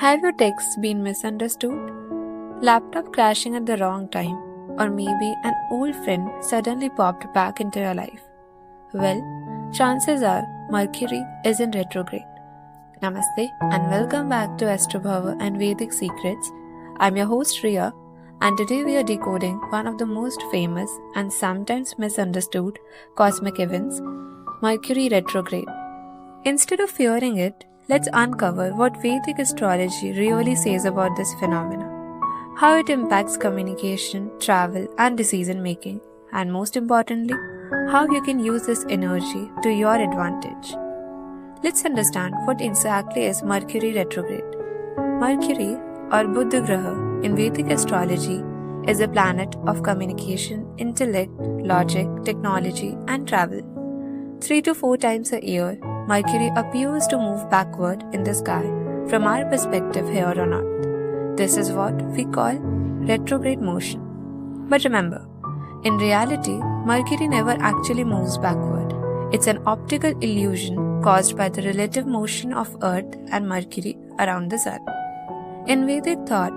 Have your texts been misunderstood? Laptop crashing at the wrong time? Or maybe an old friend suddenly popped back into your life? Well, chances are Mercury is in retrograde. Namaste and welcome back to Astrobhava and Vedic Secrets. I'm your host Riya, and today we are decoding one of the most famous and sometimes misunderstood cosmic events, Mercury retrograde. Instead of fearing it, let's uncover what Vedic astrology really says about this phenomenon, how it impacts communication, travel, and decision making, and most importantly, how you can use this energy to your advantage. Let's understand what exactly is Mercury retrograde. Mercury, or Buddha Graha in Vedic astrology, is a planet of communication, intellect, logic, technology, and travel. 3 to 4 times a year, Mercury appears to move backward in the sky from our perspective here on Earth. This is what we call retrograde motion. But remember, in reality, Mercury never actually moves backward. It's an optical illusion caused by the relative motion of Earth and Mercury around the Sun. In Vedic thought,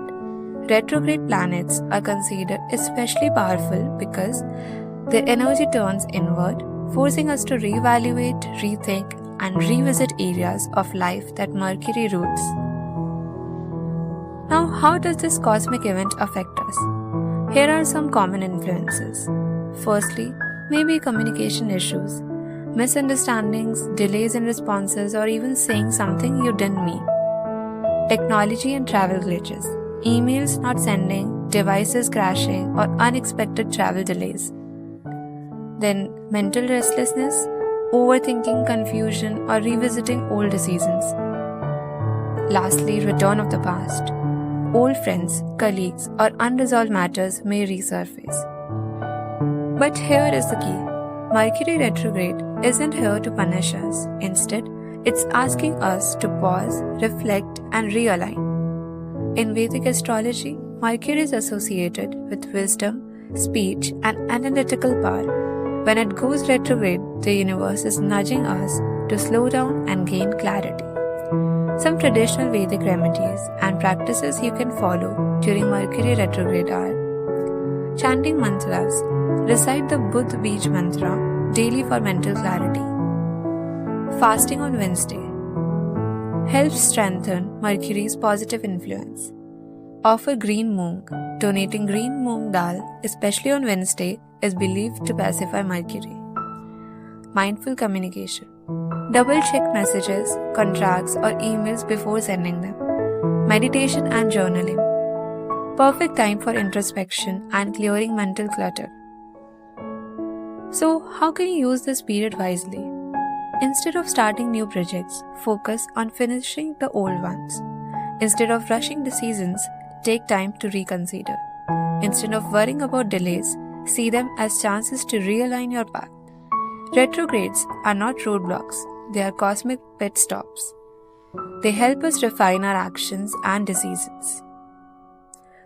retrograde planets are considered especially powerful because their energy turns inward, forcing us to reevaluate, rethink, and revisit areas of life that Mercury rules. Now, how does this cosmic event affect us? Here are some common influences. Firstly, maybe communication issues, misunderstandings, delays in responses, or even saying something you didn't mean. Technology and travel glitches, emails not sending, devices crashing, or unexpected travel delays. Then, mental restlessness, overthinking, confusion, or revisiting old decisions. Lastly, return of the past. Old friends, colleagues, or unresolved matters may resurface. But here is the key. Mercury retrograde isn't here to punish us. Instead, it's asking us to pause, reflect, and realign. In Vedic astrology, Mercury is associated with wisdom, speech, and analytical power. When it goes retrograde, the universe is nudging us to slow down and gain clarity. Some traditional Vedic remedies and practices you can follow during Mercury retrograde are chanting mantras, recite the Buddh Bij mantra daily for mental clarity. Fasting on Wednesday helps strengthen Mercury's positive influence. Offer green moong. Donating green moong dal, especially on Wednesday, is believed to pacify Mercury. Mindful communication. Double check messages, contracts, or emails before sending them. Meditation and journaling. Perfect time for introspection and clearing mental clutter. So, how can you use this period wisely? Instead of starting new projects, focus on finishing the old ones. Instead of rushing decisions, take time to reconsider. Instead of worrying about delays, see them as chances to realign your path. Retrogrades are not roadblocks, they are cosmic pit stops. They help us refine our actions and decisions.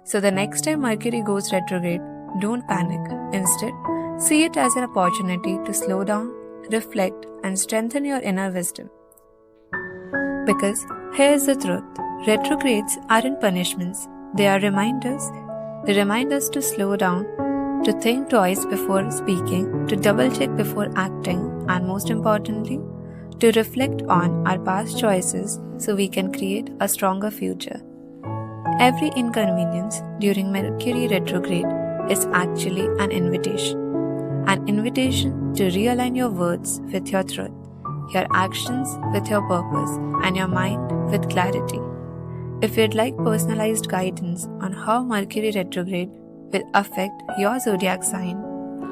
So the next time Mercury goes retrograde, don't panic. Instead, see it as an opportunity to slow down, reflect, and strengthen your inner wisdom. Because here's the truth, retrogrades aren't punishments, they are reminders. They remind us to slow down, to think twice before speaking, to double check before acting, and most importantly, to reflect on our past choices so we can create a stronger future. Every inconvenience during Mercury retrograde is actually an invitation to realign your words with your truth, your actions with your purpose, and your mind with clarity. If you'd like personalized guidance on how Mercury retrograde will affect your zodiac sign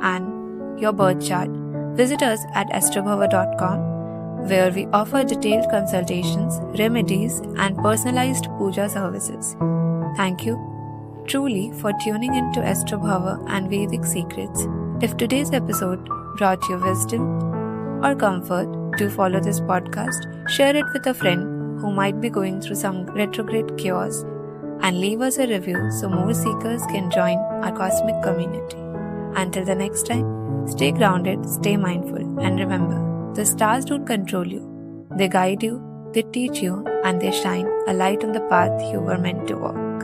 and your birth chart, visit us at astrobhava.com, where we offer detailed consultations, remedies, and personalized puja services. Thank you truly for tuning into Astrobhava and Vedic Secrets. If today's episode brought you wisdom or comfort, do follow this podcast, share it with a friend who might be going through some retrograde chaos, and leave us a review so more seekers can join our cosmic community. Until the next time, stay grounded, stay mindful, and remember, the stars don't control you. They guide you, They teach you and they shine a light on the path you were meant to walk.